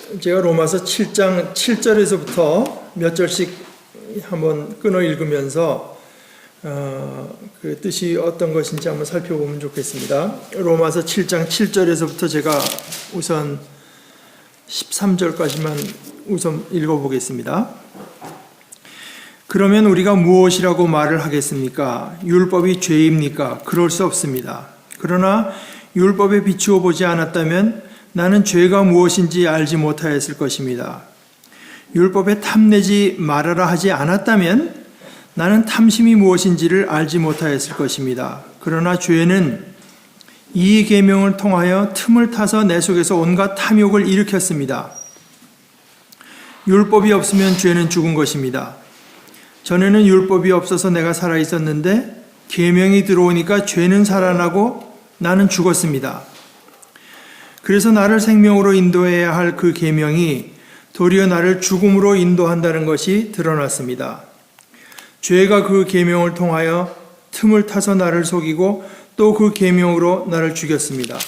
제가 로마서 7장 7절에서부터 몇 절씩 한번 끊어 읽으면서 그 뜻이 어떤 것인지 한번 살펴보면 좋겠습니다. 로마서 7장 7절에서부터 제가 우선 13절까지만 우선 읽어보겠습니다. 그러면 우리가 무엇이라고 말을 하겠습니까? 율법이 죄입니까? 그럴 수 없습니다. 그러나 율법에 비추어 보지 않았다면 나는 죄가 무엇인지 알지 못하였을 것입니다. 율법에 탐내지 말아라 하지 않았다면 나는 탐심이 무엇인지를 알지 못하였을 것입니다. 그러나 죄는 이 계명을 통하여 틈을 타서 내 속에서 온갖 탐욕을 일으켰습니다. 율법이 없으면 죄는 죽은 것입니다. 전에는 율법이 없어서 내가 살아 있었는데 계명이 들어오니까 죄는 살아나고 나는 죽었습니다. 그래서 나를 생명으로 인도해야 할 그 계명이 도리어 나를 죽음으로 인도한다는 것이 드러났습니다. 죄가 그 계명을 통하여 틈을 타서 나를 속이고 또 그 계명으로 나를 죽였습니다.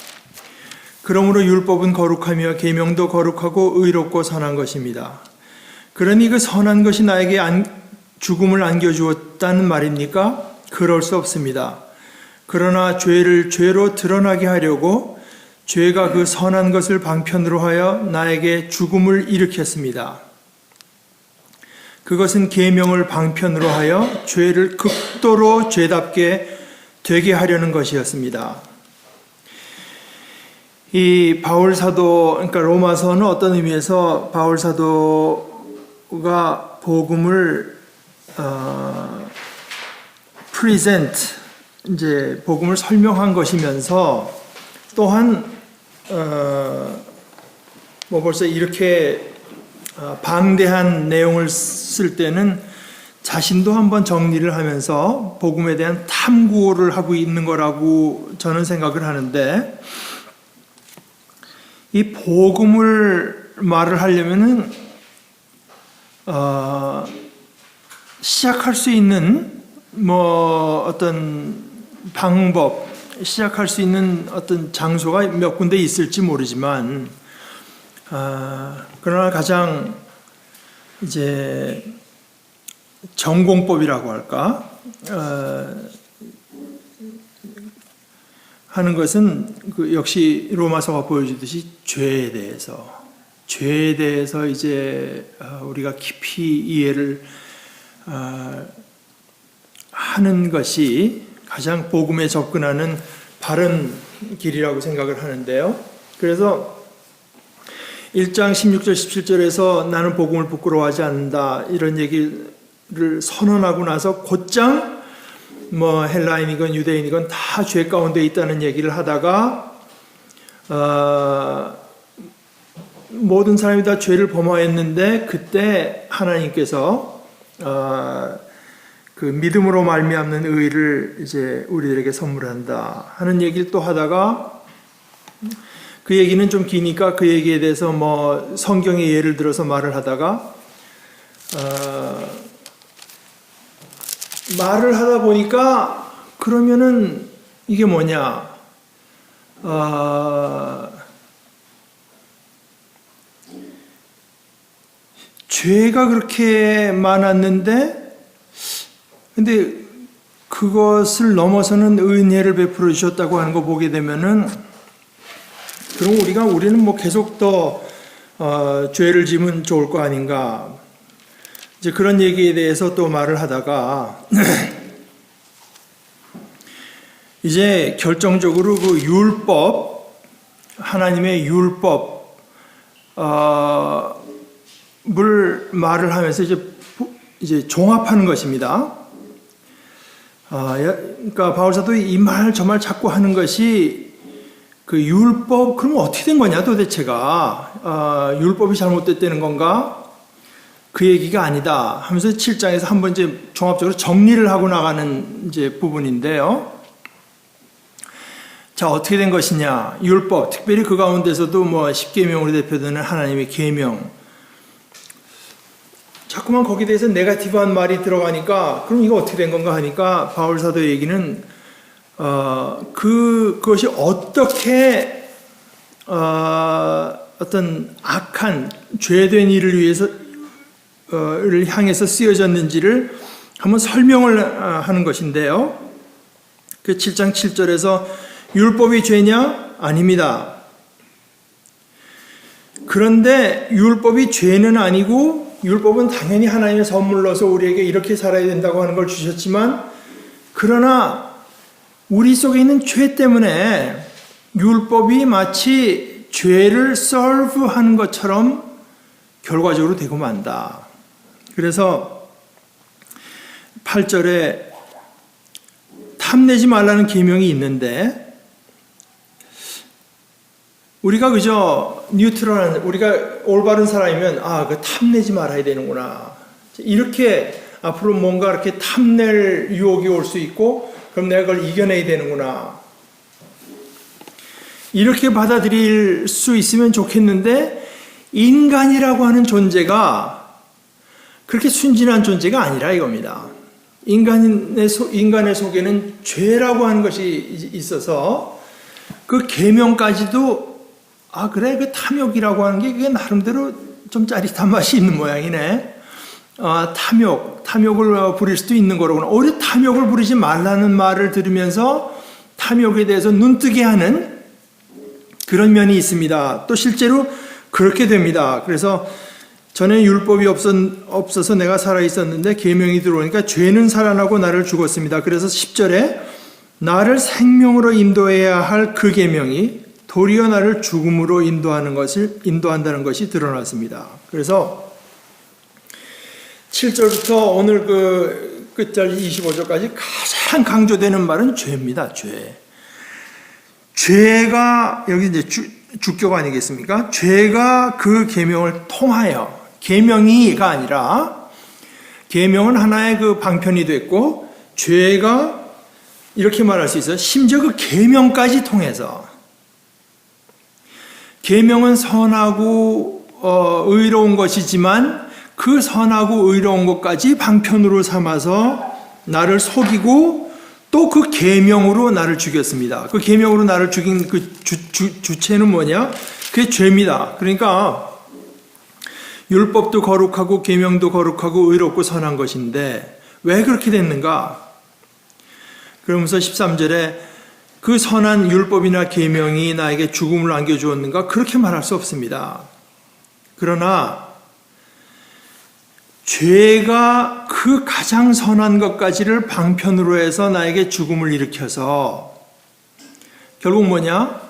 그러므로 율법은 거룩하며 계명도 거룩하고 의롭고 선한 것입니다. 그러니 그 선한 것이 나에게 죽음을 안겨주었다는 말입니까? 그럴 수 없습니다. 그러나 죄를 죄로 드러나게 하려고 죄가 그 선한 것을 방편으로 하여 나에게 죽음을 일으켰습니다. 그것은 계명을 방편으로 하여 죄를 극도로 죄답게 되게 하려는 것이었습니다. 이 바울 사도, 그러니까 로마서는 어떤 의미에서 바울 사도가 복음을 present, 이제 복음을 설명한 것이면서 또한 벌써 이렇게 방대한 내용을 쓸 때는 자신도 한번 정리를 하면서 복음에 대한 탐구를 하고 있는 거라고 저는 생각을 하는데, 이 복음을 말을 하려면은 시작할 수 있는 어떤 방법, 시작할 수 있는 어떤 장소가 몇 군데 있을지 모르지만, 그러나 가장 이제 전공법이라고 할까 하는 것은 역시 로마서가 보여주듯이 죄에 대해서 이제 우리가 깊이 이해를 하는 것이 가장 복음에 접근하는 바른 길이라고 생각을 하는데요. 그래서 1장 16절 17절에서 나는 복음을 부끄러워하지 않는다 이런 얘기를 선언하고 나서 곧장 헬라인이건 유대인이건 다 죄 가운데 있다는 얘기를 하다가 모든 사람이 다 죄를 범하였는데 그때 하나님께서 그 믿음으로 말미암는 의를 이제 우리들에게 선물한다 하는 얘기를 또 하다가, 그 얘기는 좀 기니까 그 얘기에 대해서 성경의 예를 들어서 말을 하다가 말을 하다 보니까 그러면은 이게 뭐냐, 죄가 그렇게 많았는데 근데 그것을 넘어서는 은혜를 베풀어 주셨다고 하는 거 보게 되면은, 그럼 우리는 계속 더 죄를 지면 좋을 거 아닌가, 이제 그런 얘기에 대해서 또 말을 하다가 이제 결정적으로 그 율법, 하나님의 율법을 말을 하면서 이제 종합하는 것입니다. 그러니까 바울 사도 이 말 저 말 자꾸 하는 것이 그 율법, 그럼 어떻게 된 거냐 도대체가, 율법이 잘못됐다는 건가? 그 얘기가 아니다 하면서 7장에서 한번 이제 종합적으로 정리를 하고 나가는 이제 부분인데요. 자, 어떻게 된 것이냐? 율법, 특별히 그 가운데서도 10계명으로 대표되는 하나님의 계명. 자꾸만 거기에 대해서 네거티브한 말이 들어가니까 그럼 이거 어떻게 된 건가 하니까 바울 사도 얘기는 그것이 어떻게 어떤 악한 죄된 일을 위해서 를 향해서 쓰여졌는지를 한번 설명을 하는 것인데요. 그 7장 7절에서 율법이 죄냐? 아닙니다. 그런데 율법이 죄는 아니고 율법은 당연히 하나님의 선물로서 우리에게 이렇게 살아야 된다고 하는 걸 주셨지만, 그러나 우리 속에 있는 죄 때문에 율법이 마치 죄를 서브하는 것처럼 결과적으로 되고 만다. 그래서 8절에 탐내지 말라는 계명이 있는데, 우리가 그저 뉴트럴한, 우리가 올바른 사람이면 그 탐내지 말아야 되는구나, 이렇게 앞으로 뭔가 이렇게 탐낼 유혹이 올 수 있고, 그럼 내가 그걸 이겨내야 되는구나, 이렇게 받아들일 수 있으면 좋겠는데, 인간이라고 하는 존재가 그렇게 순진한 존재가 아니라 이겁니다. 인간의 속에는 죄라고 하는 것이 있어서 그 계명까지도 그래, 그 탐욕이라고 하는 게 그게 나름대로 좀 짜릿한 맛이 있는 모양이네. 탐욕을 부릴 수도 있는 거로구나. 오히려 탐욕을 부리지 말라는 말을 들으면서 탐욕에 대해서 눈뜨게 하는 그런 면이 있습니다. 또 실제로 그렇게 됩니다. 그래서 전에 율법이 없어서 내가 살아있었는데 계명이 들어오니까 죄는 살아나고 나를 죽었습니다. 그래서 10절에 나를 생명으로 인도해야 할 그 계명이 도리어 나를 죽음으로 인도한다는 것이 드러났습니다. 그래서 7절부터 오늘 그 끝절 25절까지 가장 강조되는 말은 죄입니다. 죄가 여기 이제 주격 아니겠습니까? 죄가 그 계명을 통하여, 계명이가 아니라 계명은 하나의 그 방편이 됐고, 죄가 이렇게 말할 수 있어요. 심지어 그 계명까지 통해서, 계명은 선하고 의로운 것이지만 그 선하고 의로운 것까지 방편으로 삼아서 나를 속이고 또 그 계명으로 나를 죽였습니다. 그 계명으로 나를 죽인 그 주체는 뭐냐? 그게 죄입니다. 그러니까 율법도 거룩하고 계명도 거룩하고 의롭고 선한 것인데 왜 그렇게 됐는가? 그러면서 13절에 그 선한 율법이나 계명이 나에게 죽음을 안겨주었는가? 그렇게 말할 수 없습니다. 그러나 죄가 그 가장 선한 것까지를 방편으로 해서 나에게 죽음을 일으켜서 결국 뭐냐?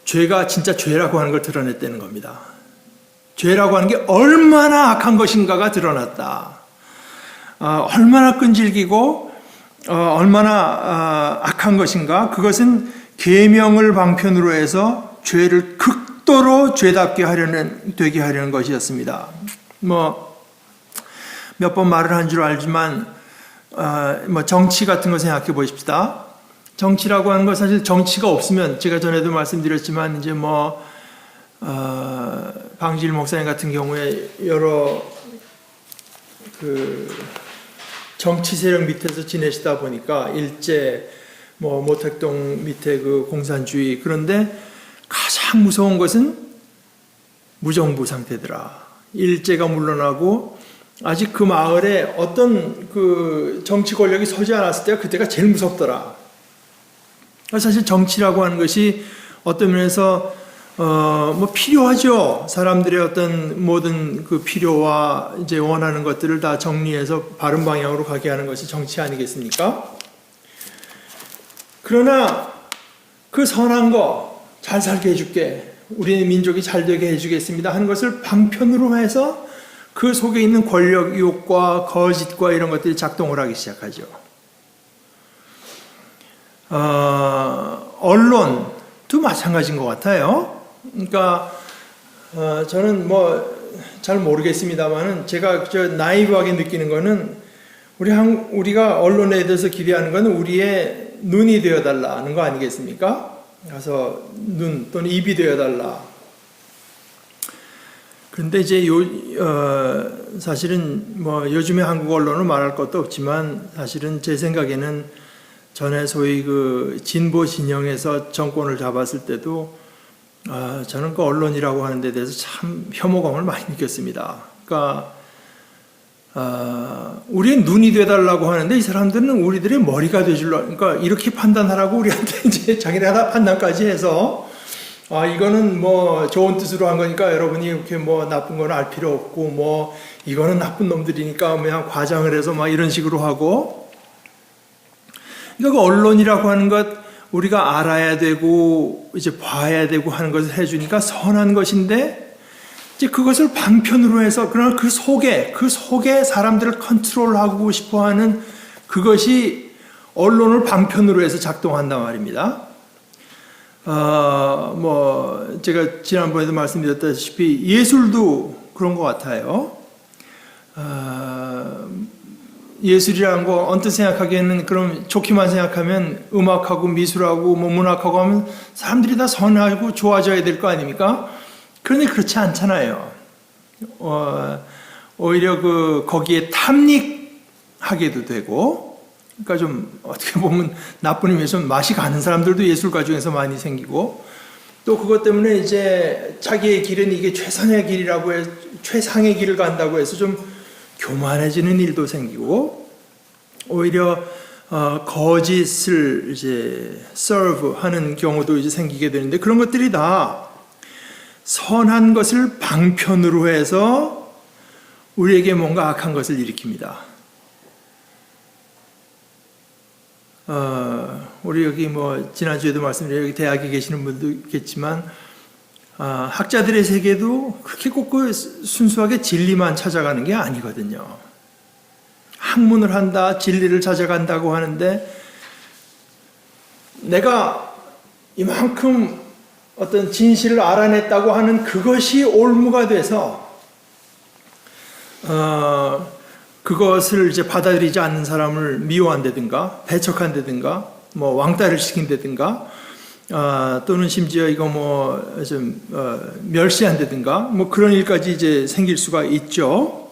죄가 진짜 죄라고 하는 걸 드러냈다는 겁니다. 죄라고 하는 게 얼마나 악한 것인가가 드러났다. 얼마나 끈질기고 얼마나 악한 것인가? 그것은 계명을 방편으로 해서 죄를 극도로 죄답게 되게 하려는 것이었습니다. 몇 번 말을 한 줄 알지만 정치 같은 거 생각해 보십시다. 정치라고 하는 건 사실 정치가 없으면, 제가 전에도 말씀드렸지만 이제 방질 목사님 같은 경우에 여러 그 정치 세력 밑에서 지내시다 보니까 일제 모택동 밑에 그 공산주의, 그런데 가장 무서운 것은 무정부 상태더라. 일제가 물러나고 아직 그 마을에 어떤 그 정치 권력이 서지 않았을 때가 그때가 제일 무섭더라. 사실 정치라고 하는 것이 어떤 면에서 필요하죠. 사람들의 어떤 모든 그 필요와 이제 원하는 것들을 다 정리해서 바른 방향으로 가게 하는 것이 정치 아니겠습니까? 그러나 그 선한 거 잘 살게 해줄게, 우리 민족이 잘 되게 해주겠습니다 하는 것을 방편으로 해서 그 속에 있는 권력 유혹과 거짓과 이런 것들이 작동을 하기 시작하죠. 언론도 마찬가지인 것 같아요. 그러니까 저는 잘 모르겠습니다만은 제가 나이브하게 느끼는 거는 우리가 언론에 대해서 기대하는 것은 우리의 눈이 되어달라는 거 아니겠습니까? 가서 눈 또는 입이 되어달라. 그런데 이제 사실은 요즘에 한국 언론은 말할 것도 없지만 사실은 제 생각에는 전에 소위 그 진보 진영에서 정권을 잡았을 때도 저는 그 언론이라고 하는 데 대해서 참 혐오감을 많이 느꼈습니다. 그러니까 우리의 눈이 돼달라고 하는데 이 사람들은 우리들의 머리가 되줄라. 그러니까 이렇게 판단하라고 우리한테 이제 자기네가 판단까지 해서 이거는 뭐 좋은 뜻으로 한 거니까 여러분이 이렇게 뭐 나쁜 건 알 필요 없고 뭐 이거는 나쁜 놈들이니까 그냥 과장을 해서 막 이런 식으로 하고. 그러니까 그 언론이라고 하는 것 우리가 알아야 되고 이제 봐야 되고 하는 것을 해주니까 선한 것인데 이제 그것을 방편으로 해서 그러나 그 속에 사람들을 컨트롤하고 싶어하는 그것이 언론을 방편으로 해서 작동한단 말입니다. 뭐 제가 지난번에도 말씀드렸다시피 예술도 그런 것 같아요. 예술이라는 거 언뜻 생각하기에는 그럼 좋게만 생각하면 음악하고 미술하고 뭐 문학하고 하면 사람들이 다 선하고 좋아져야 될 거 아닙니까? 그런데 그렇지 않잖아요. 오히려 거기에 탐닉하게도 되고, 그러니까 좀 어떻게 보면 나쁜 의미에서 맛이 가는 사람들도 예술가 중에서 많이 생기고, 또 그것 때문에 이제 자기의 길은 이게 최선의 길이라고 해서 최상의 길을 간다고 해서 좀 교만해지는 일도 생기고, 오히려 거짓을 이제 serve 하는 경우도 이제 생기게 되는데, 그런 것들이 다 선한 것을 방편으로 해서 우리에게 뭔가 악한 것을 일으킵니다. 우리 여기 뭐 지난주에도 말씀드린 여기 대학에 계시는 분도 있겠지만 학자들의 세계도 그렇게 꼭 순수하게 진리만 찾아가는 게 아니거든요. 학문을 한다, 진리를 찾아간다고 하는데 내가 이만큼 어떤 진실을 알아냈다고 하는 그것이 올무가 돼서 그것을 이제 받아들이지 않는 사람을 미워한다든가 배척한다든가 뭐 왕따를 시킨다든가 또는 심지어 이거 뭐 좀 멸시한다든가 뭐 그런 일까지 이제 생길 수가 있죠.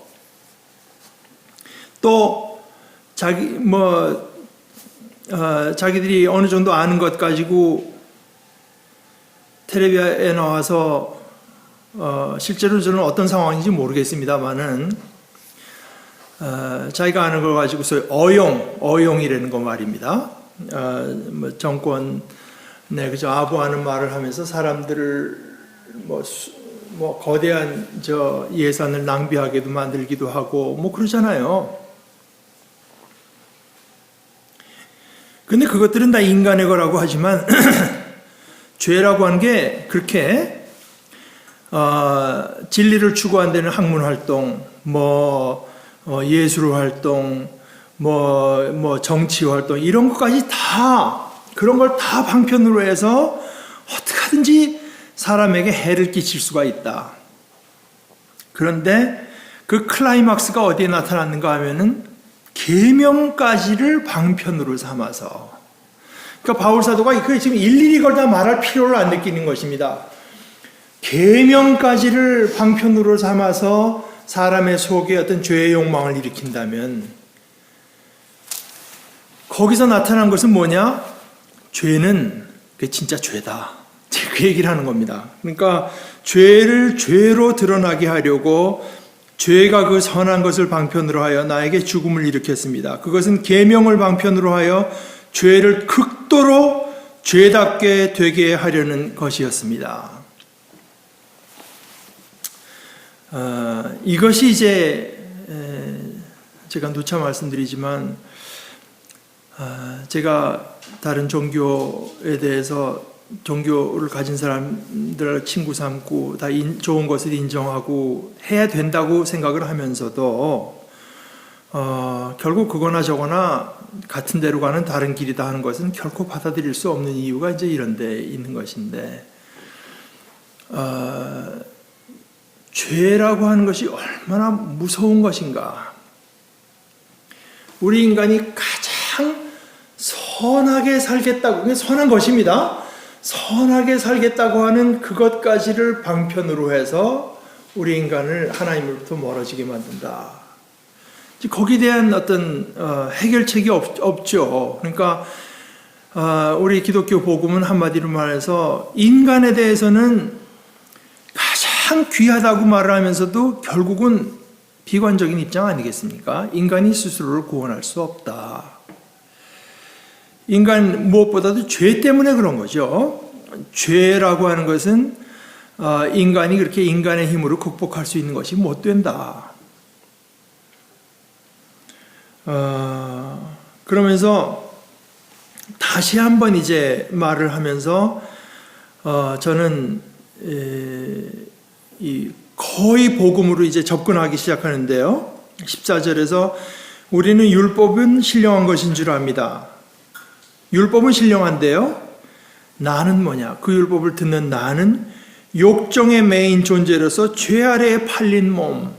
또 자기들이 어느 정도 아는 것 가지고 텔레비에 나와서 실제로 저는 어떤 상황인지 모르겠습니다만은 자기가 아는 걸 가지고서 어용이라는 거 말입니다. 뭐 정권 그저 아부하는 말을 하면서 사람들을 뭐 거대한 예산을 낭비하게도 만들기도 하고 뭐 그러잖아요. 근데 그것들은 다 인간의 거라고 하지만 죄라고 하는 게 그렇게 진리를 추구한다는 학문 활동, 예술 활동, 정치 활동 이런 것까지 다 그런 걸 다 방편으로 해서 어떻게 하든지 사람에게 해를 끼칠 수가 있다. 그런데 그 클라이막스가 어디에 나타났는가 하면은 계명까지를 방편으로 삼아서, 그러니까 바울 사도가 이걸 지금 일일이 걸다 말할 필요를 안 느끼는 것입니다. 계명까지를 방편으로 삼아서 사람의 속에 어떤 죄의 욕망을 일으킨다면 거기서 나타난 것은 뭐냐? 죄는 그게 진짜 죄다. 그 얘기를 하는 겁니다. 그러니까 죄를 죄로 드러나게 하려고 죄가 그 선한 것을 방편으로 하여 나에게 죽음을 일으켰습니다. 그것은 계명을 방편으로 하여 죄를 극도로 죄답게 되게 하려는 것이었습니다. 이것이 이제 제가 누차 말씀드리지만 제가 다른 종교에 대해서 종교를 가진 사람들 친구 삼고 다 좋은 것을 인정하고 해야 된다고 생각을 하면서도 결국 그거나 저거나 같은 데로 가는 다른 길이다 하는 것은 결코 받아들일 수 없는 이유가 이제 이런 데 있는 것인데, 죄라고 하는 것이 얼마나 무서운 것인가. 우리 인간이 가장 선하게 살겠다고, 그게 선한 것입니다. 선하게 살겠다고 하는 그것까지를 방편으로 해서 우리 인간을 하나님으로부터 멀어지게 만든다. 거기에 대한 어떤 해결책이 없죠. 그러니까 우리 기독교 복음은 한마디로 말해서 인간에 대해서는 가장 귀하다고 말을 하면서도 결국은 비관적인 입장 아니겠습니까? 인간이 스스로를 구원할 수 없다. 인간 무엇보다도 죄 때문에 그런 거죠. 죄라고 하는 것은 인간이 그렇게 인간의 힘으로 극복할 수 있는 것이 못 된다. 그러면서 다시 한번 이제 말을 하면서 저는 거의 복음으로 이제 접근하기 시작하는데요. 14절에서 우리는 율법은 신령한 것인 줄 압니다. 율법은 신령한데요. 나는 뭐냐? 그 율법을 듣는 나는 욕정의 매인 존재로서 죄 아래에 팔린 몸.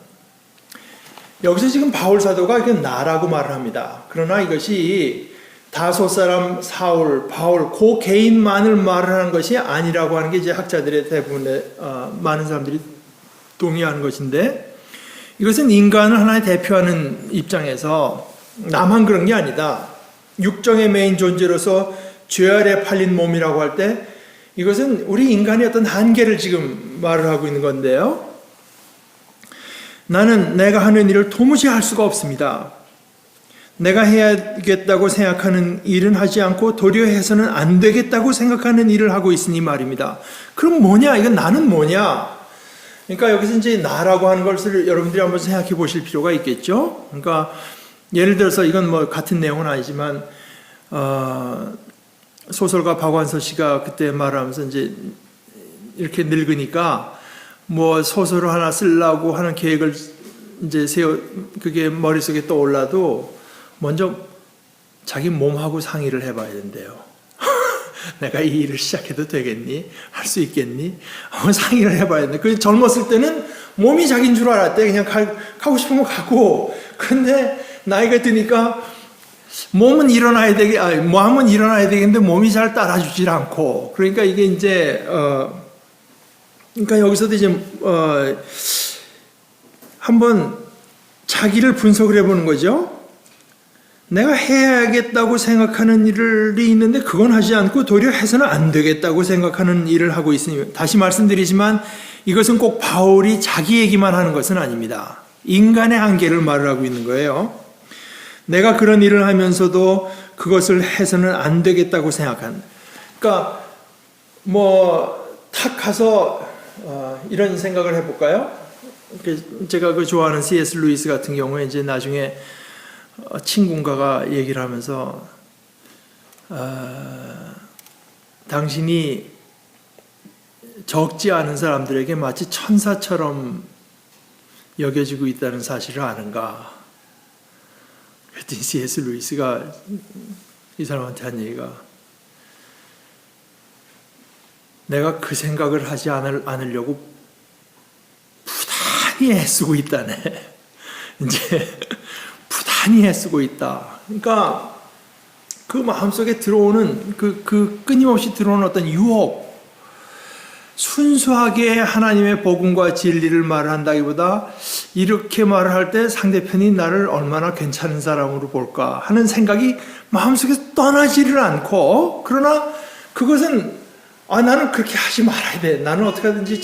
여기서 지금 바울 사도가 이건 나라고 말을 합니다. 그러나 이것이 다소 사람 사울, 바울, 그 개인만을 말을 하는 것이 아니라고 하는 게 이제 학자들의 대부분의 많은 사람들이 동의하는 것인데, 이것은 인간을 하나의 대표하는 입장에서 나만 그런 게 아니다. 육정의 메인 존재로서 죄 아래 팔린 몸이라고 할 때 이것은 우리 인간의 어떤 한계를 지금 말을 하고 있는 건데요. 나는 내가 하는 일을 도무지 할 수가 없습니다. 내가 해야겠다고 생각하는 일은 하지 않고 도리어 해서는 안 되겠다고 생각하는 일을 하고 있으니 말입니다. 그럼 뭐냐? 이건 나는 뭐냐? 그러니까 여기서 이제 나라고 하는 것을 여러분들이 한번 생각해 보실 필요가 있겠죠. 그러니까 예를 들어서 이건 뭐 같은 내용은 아니지만 소설가 박완서 씨가 그때 말하면서 이제 이렇게 늙으니까 뭐 소설을 하나 쓰려고 하는 계획을 이제 그게 머릿속에 떠올라도 먼저 자기 몸하고 상의를 해봐야 된대요. 내가 이 일을 시작해도 되겠니? 할 수 있겠니? 한번 상의를 해봐야 된다. 그 젊었을 때는 몸이 자기인 줄 알았대. 그냥 가고 싶으면 가고. 근데 나이가 드니까 몸은 일어나야 마음은 일어나야 되겠는데 몸이 잘 따라주질 않고. 그러니까 이게 이제 그러니까 여기서도 이제 한번 자기를 분석을 해보는 거죠. 내가 해야겠다고 생각하는 일이 있는데 그건 하지 않고 도리어 해서는 안 되겠다고 생각하는 일을 하고 있으니, 다시 말씀드리지만 이것은 꼭 바울이 자기 얘기만 하는 것은 아닙니다. 인간의 한계를 말을 하고 있는 거예요. 내가 그런 일을 하면서도 그것을 해서는 안 되겠다고 생각한. 그러니까 탁 가서 이런 생각을 해볼까요? 제가 그 좋아하는 C.S. 루이스 같은 경우에 이제 나중에 친군가가 얘기를 하면서 당신이 적지 않은 사람들에게 마치 천사처럼 여겨지고 있다는 사실을 아는가? 그랬더니 C.S. 루이스가 이 사람한테 한 얘기가, 내가 그 생각을 하지 않으려고 부단히 애쓰고 있다네. 이제 부단히 애쓰고 있다. 그러니까 그 마음속에 들어오는 그 끊임없이 들어오는 어떤 유혹, 순수하게 하나님의 복음과 진리를 말한다기보다 이렇게 말을 할 때 상대편이 나를 얼마나 괜찮은 사람으로 볼까 하는 생각이 마음속에서 떠나지를 않고, 그러나 그것은 나는 그렇게 하지 말아야 돼. 나는 어떻게 하든지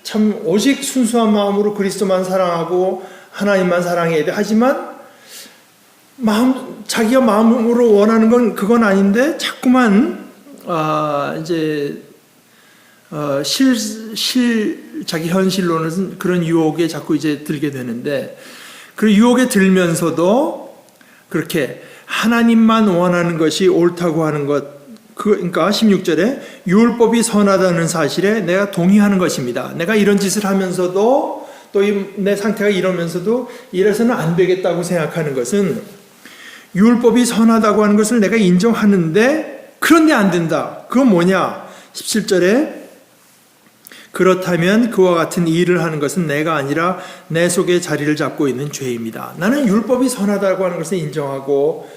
참 오직 순수한 마음으로 그리스도만 사랑하고 하나님만 사랑해야 돼. 하지만 자기가 마음으로 원하는 건 그건 아닌데 자꾸만 자기 현실로는 그런 유혹에 자꾸 이제 들게 되는데, 그 유혹에 들면서도 그렇게 하나님만 원하는 것이 옳다고 하는 것, 그러니까 16절에 율법이 선하다는 사실에 내가 동의하는 것입니다. 내가 이런 짓을 하면서도 또 내 상태가 이러면서도 이래서는 안 되겠다고 생각하는 것은, 율법이 선하다고 하는 것을 내가 인정하는데 그런데 안 된다. 그건 뭐냐? 17절에 그렇다면 그와 같은 일을 하는 것은 내가 아니라 내 속에 자리를 잡고 있는 죄입니다. 나는 율법이 선하다고 하는 것을 인정하고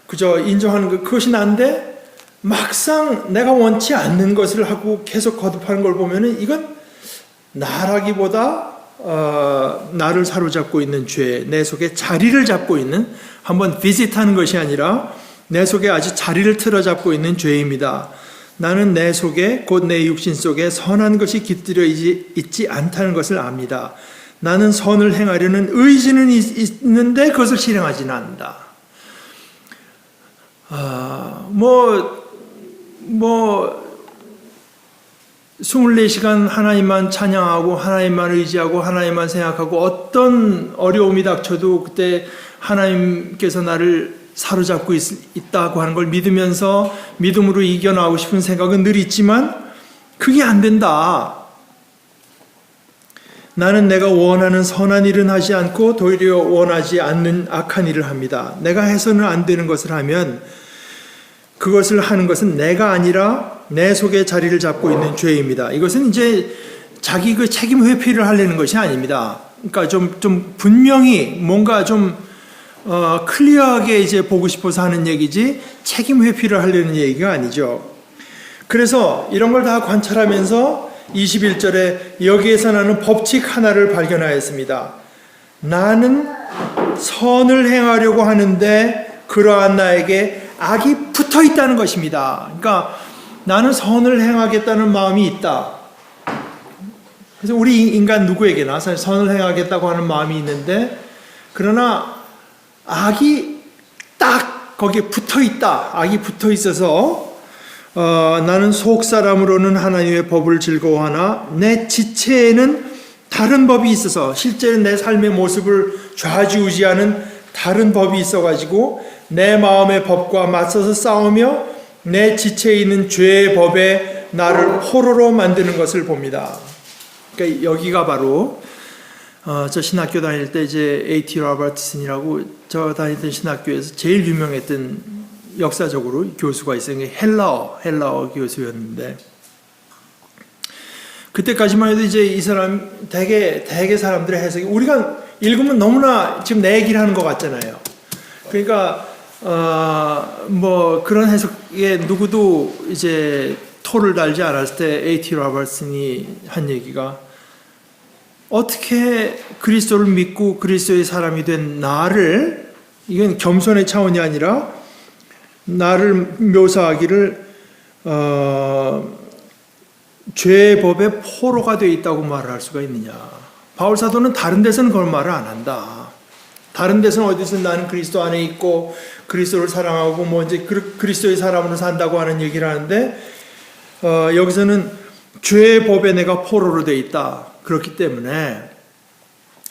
그저 인정하는 것, 그것이 난데 막상 내가 원치 않는 것을 하고 계속 거듭하는 걸 보면은 이건 나라기보다 나를 사로잡고 있는 죄, 내 속에 자리를 잡고 있는, 한번 비짓하는 것이 아니라 내 속에 아주 자리를 틀어잡고 있는 죄입니다. 나는 내 속에 곧 내 육신 속에 선한 것이 깃들여 있지 않다는 것을 압니다. 나는 선을 행하려는 의지는 있는데 그것을 실행하지는 않는다. 24시간 하나님만 찬양하고 하나님만 의지하고 하나님만 생각하고 어떤 어려움이 닥쳐도 그때 하나님께서 나를 사로잡고 있다고 하는 걸 믿으면서 믿음으로 이겨나가고 싶은 생각은 늘 있지만 그게 안 된다. 나는 내가 원하는 선한 일은 하지 않고 도리어 원하지 않는 악한 일을 합니다. 내가 해서는 안 되는 것을 하면 그것을 하는 것은 내가 아니라 내 속에 자리를 잡고 있는 죄입니다. 이것은 이제 자기 그 책임 회피를 하려는 것이 아닙니다. 그러니까 좀 분명히 뭔가 좀 클리어하게 이제 보고 싶어서 하는 얘기지 책임 회피를 하려는 얘기가 아니죠. 그래서 이런 걸 다 관찰하면서 21절에 여기에서 나는 법칙 하나를 발견하였습니다. 나는 선을 행하려고 하는데 그러한 나에게 악이 붙어 있다는 것입니다. 그러니까 나는 선을 행하겠다는 마음이 있다. 그래서 우리 인간 누구에게나 사실 선을 행하겠다고 하는 마음이 있는데 그러나 악이 딱 거기에 붙어 있다. 악이 붙어 있어서 나는 속 사람으로는 하나님의 법을 즐거워하나 내 지체에는 다른 법이 있어서 실제로 내 삶의 모습을 좌지우지하는 다른 법이 있어가지고 내 마음의 법과 맞서서 싸우며 내 지체에 있는 죄의 법에 나를 포로로 만드는 것을 봅니다. 그러니까 여기가 바로 저 신학교 다닐 때 이제 A.T. 로버트슨이라고 저 다니던 신학교에서 제일 유명했던 역사적으로 교수가 있어요. 헬라어 교수였는데 그때까지만 해도 이제 이 사람 대개 사람들의 해석이 우리가 읽으면 너무나 지금 내 얘기를 하는 것 같잖아요. 그러니까 그런 해석에 누구도 이제 토를 달지 않았을 때 A.T. 로버트슨이 한 얘기가 어떻게 그리스도를 믿고 그리스도의 사람이 된 나를 이건 겸손의 차원이 아니라 나를 묘사하기를 죄의 법에 포로가 되어 있다고 말을 할 수가 있느냐. 바울 사도는 다른 데서는 그런 말을 안 한다. 다른 데서는 어디서 나는 그리스도 안에 있고 그리스도를 사랑하고 이제 그리스도의 사람으로 산다고 하는 얘기를 하는데 여기서는 죄의 법에 내가 포로로 되어 있다. 그렇기 때문에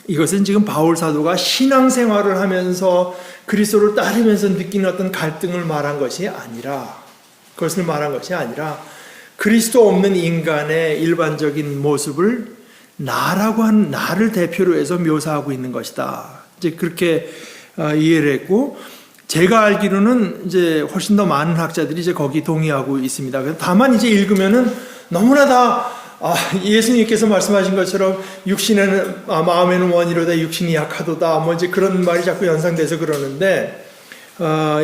이것은 지금 바울 사도가 신앙생활을 하면서 그리스도를 따르면서 느끼는 어떤 갈등을 말한 것이 아니라 그것을 말한 것이 아니라 그리스도 없는 인간의 일반적인 모습을 나라고 하는 나를 대표로 해서 묘사하고 있는 것이다. 이제 그렇게 이해를 했고 제가 알기로는 이제 훨씬 더 많은 학자들이 이제 거기 동의하고 있습니다. 다만 이제 읽으면은 너무나 다 예수님께서 말씀하신 것처럼 육신에는 마음에는 원이로다 육신이 약하도다 이제 그런 말이 자꾸 연상돼서 그러는데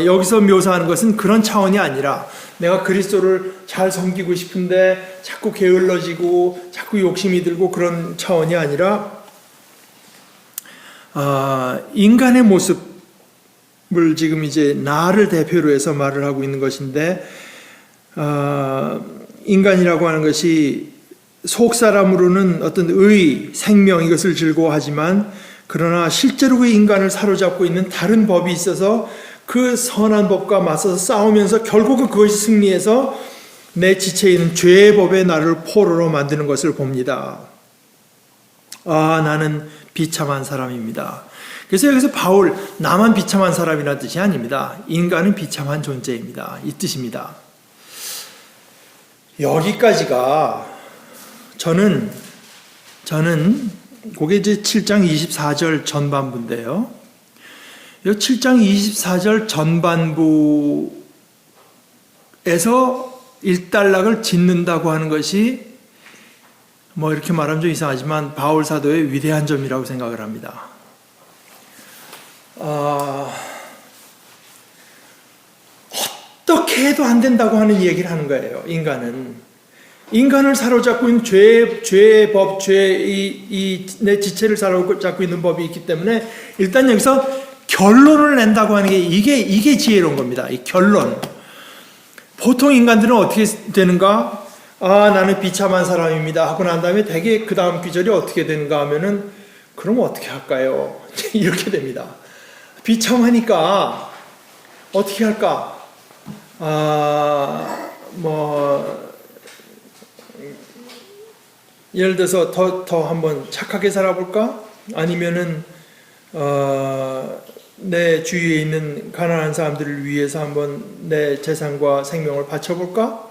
여기서 묘사하는 것은 그런 차원이 아니라 내가 그리스도를 잘 섬기고 싶은데 자꾸 게을러지고 자꾸 욕심이 들고 그런 차원이 아니라 인간의 모습을 지금 이제 나를 대표로 해서 말을 하고 있는 것인데 인간이라고 하는 것이 속 사람으로는 어떤 의, 생명 이것을 즐거워하지만 그러나 실제로 그 인간을 사로잡고 있는 다른 법이 있어서 그 선한 법과 맞서서 싸우면서 결국은 그것이 승리해서 내 지체에 있는 죄의 법에 나를 포로로 만드는 것을 봅니다. 나는 비참한 사람입니다. 그래서 여기서 바울 나만 비참한 사람이라는 뜻이 아닙니다. 인간은 비참한 존재입니다. 이 뜻입니다. 여기까지가 저는 그게 이제 7장 24절 전반부인데요. 이 7장 24절 전반부에서 일단락을 짓는다고 하는 것이 이렇게 말하면 좀 이상하지만 바울 사도의 위대한 점이라고 생각을 합니다. 어떻게 해도 안 된다고 하는 얘기를 하는 거예요. 인간을 사로잡고 있는 죄의 법, 내 지체를 사로잡고 있는 법이 있기 때문에 일단 여기서 결론을 낸다고 하는 게 이게 지혜로운 겁니다. 이 결론. 보통 인간들은 어떻게 되는가? 아, 나는 비참한 사람입니다 하고 난 다음에 되게 그 다음 구절이 어떻게 되는가 하면은 그럼 어떻게 할까요? 이렇게 됩니다. 비참하니까 어떻게 할까? 예를 들어서 더 한번 착하게 살아볼까? 아니면은 내 주위에 있는 가난한 사람들을 위해서 한번 내 재산과 생명을 바쳐볼까?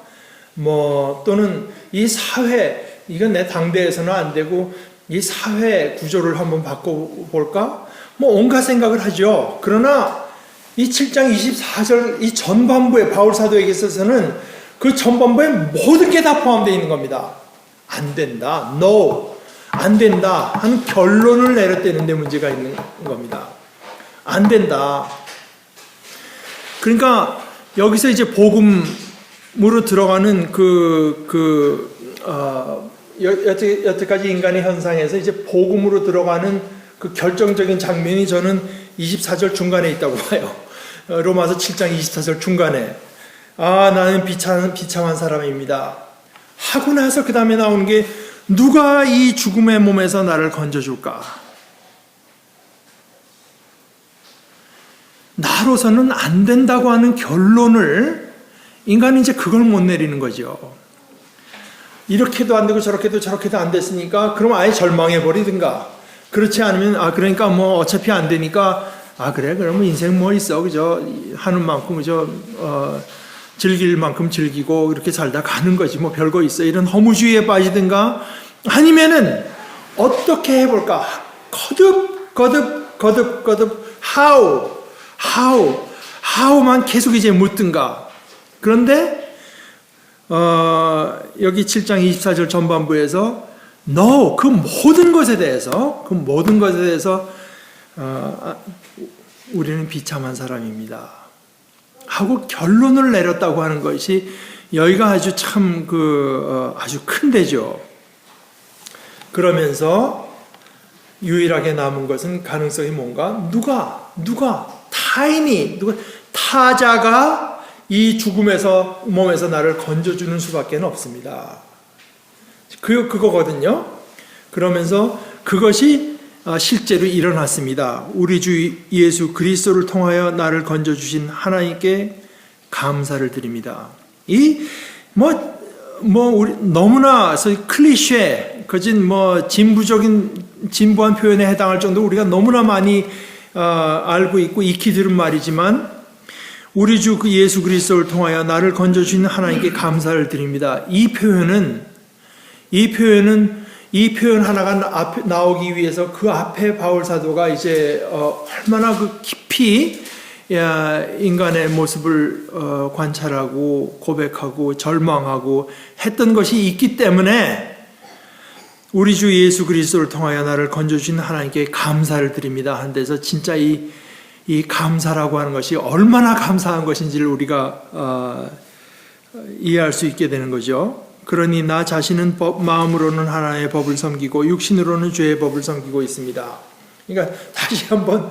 또는 이 사회, 이건 내 당대에서는 안 되고 이 사회 구조를 한번 바꿔볼까? 온갖 생각을 하죠. 그러나 이 7장 24절 이 전반부에 바울 사도에게 있어서는 그 전반부에 모든 게 다 포함되어 있는 겁니다. 안 된다. No. 안 된다. 하는 결론을 내렸다는 데 문제가 있는 겁니다. 안 된다. 그러니까 여기서 이제 복음으로 들어가는 여태까지 인간의 현상에서 이제 복음으로 들어가는 그 결정적인 장면이 저는 24절 중간에 있다고 봐요. 로마서 7장 24절 중간에 나는 비참한 사람입니다 하고 나서 그 다음에 나오는 게 누가 이 죽음의 몸에서 나를 건져줄까? 나로서는 안 된다고 하는 결론을 인간은 이제 그걸 못 내리는 거죠. 이렇게도 안 되고 저렇게도 안 됐으니까 그럼 아예 절망해 버리든가. 그렇지 않으면 그러니까 어차피 안 되니까 그래 그러면 인생 있어 그죠? 하는 만큼 그죠? 즐길 만큼 즐기고 이렇게 살다 가는 거지 별거 있어. 이런 허무주의에 빠지든가 아니면은 어떻게 해볼까? 거듭 how만 계속 이제 묻든가. 그런데 여기 7장 24절 전반부에서 no, 그 모든 것에 대해서 우리는 비참한 사람입니다 하고 결론을 내렸다고 하는 것이 여기가 아주 아주 큰 데죠. 그러면서 유일하게 남은 것은 가능성이 뭔가? 타자가 이 몸에서 나를 건져주는 수밖에 없습니다. 그거거든요. 그러면서 그것이 실제로 일어났습니다. 우리 주 예수 그리스도를 통하여 나를 건져주신 하나님께 감사를 드립니다. 우리 너무나 클리셰, 진부한 표현에 해당할 정도로 우리가 너무나 많이 알고 있고 익히 들은 말이지만 우리 주 예수 그리스도를 통하여 나를 건져주신 하나님께 감사를 드립니다. 이 표현 하나가 나오기 위해서 그 앞에 바울 사도가 이제 얼마나 깊이 인간의 모습을 관찰하고 고백하고 절망하고 했던 것이 있기 때문에 우리 주 예수 그리스도를 통하여 나를 건져주신 하나님께 감사를 드립니다 한 데서 진짜 이 감사라고 하는 것이 얼마나 감사한 것인지를 우리가 이해할 수 있게 되는 거죠. 그러니 나 자신은 마음으로는 하나님의 법을 섬기고 육신으로는 죄의 법을 섬기고 있습니다. 그러니까 다시 한번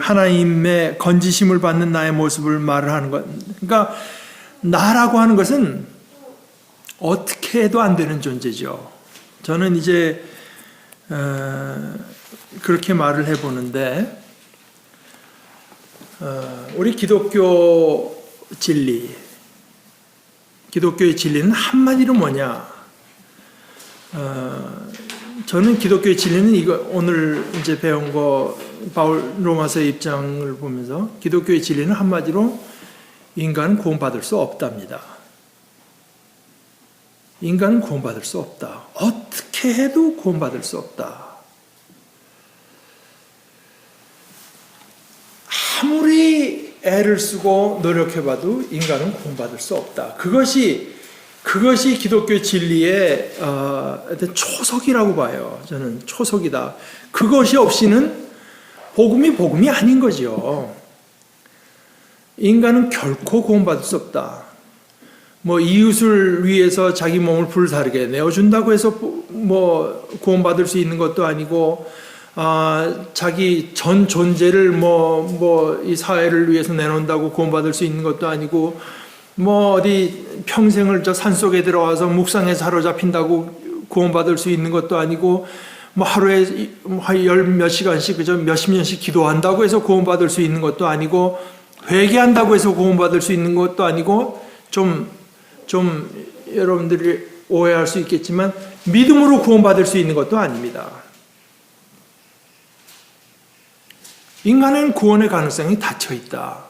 하나님의 건지심을 받는 나의 모습을 말을 하는 것. 그러니까 나라고 하는 것은 어떻게 해도 안 되는 존재죠. 저는 이제 그렇게 말을 해보는데 우리 기독교의 진리는 한마디로 뭐냐? 저는 기독교의 진리는 오늘 이제 배운 거 바울 로마서의 입장을 보면서 기독교의 진리는 한마디로 인간은 구원받을 수 없답니다. 인간은 구원받을 수 없다. 어떻게 해도 구원받을 수 없다. 아무리 애를 쓰고 노력해봐도 인간은 구원받을 수 없다. 그것이 기독교 진리의 초석이라고 봐요. 저는 초석이다. 그것이 없이는 복음이 아닌 거죠. 인간은 결코 구원받을 수 없다. 이웃을 위해서 자기 몸을 불사르게 내어준다고 해서 구원받을 수 있는 것도 아니고 자기 전 존재를 이 사회를 위해서 내놓는다고 구원받을 수 있는 것도 아니고, 어디 평생을 저 산속에 들어와서 묵상에 사로잡힌다고 구원받을 수 있는 것도 아니고, 하루에 열 몇 시간씩, 그저 몇십 년씩 기도한다고 해서 구원받을 수 있는 것도 아니고, 회개한다고 해서 구원받을 수 있는 것도 아니고, 좀 여러분들이 오해할 수 있겠지만, 믿음으로 구원받을 수 있는 것도 아닙니다. 인간은 구원의 가능성이 닫혀 있다.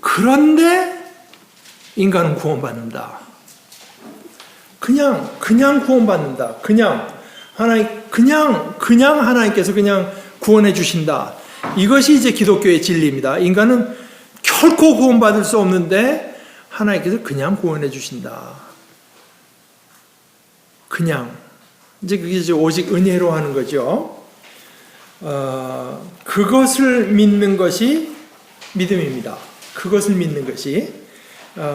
그런데 인간은 구원받는다. 그냥 구원받는다. 그냥 하나님께서 그냥 구원해 주신다. 이것이 이제 기독교의 진리입니다. 인간은 결코 구원받을 수 없는데 하나님께서 그냥 구원해 주신다. 그냥. 이제 그게 이제 오직 은혜로 하는 거죠. 그것을 믿는 것이 믿음입니다. 그것을 믿는 것이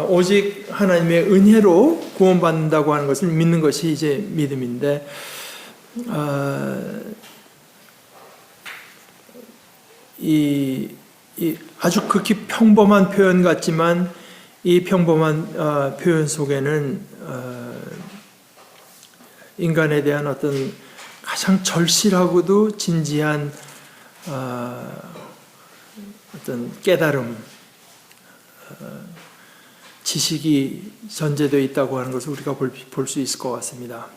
오직 하나님의 은혜로 구원받는다고 하는 것을 믿는 것이 이제 믿음인데, 이 아주 극히 평범한 표현 같지만 이 평범한 표현 속에는 인간에 대한 어떤 가장 절실하고도 진지한 어떤 깨달음, 지식이 전제되어 있다고 하는 것을 우리가 볼 수 있을 것 같습니다.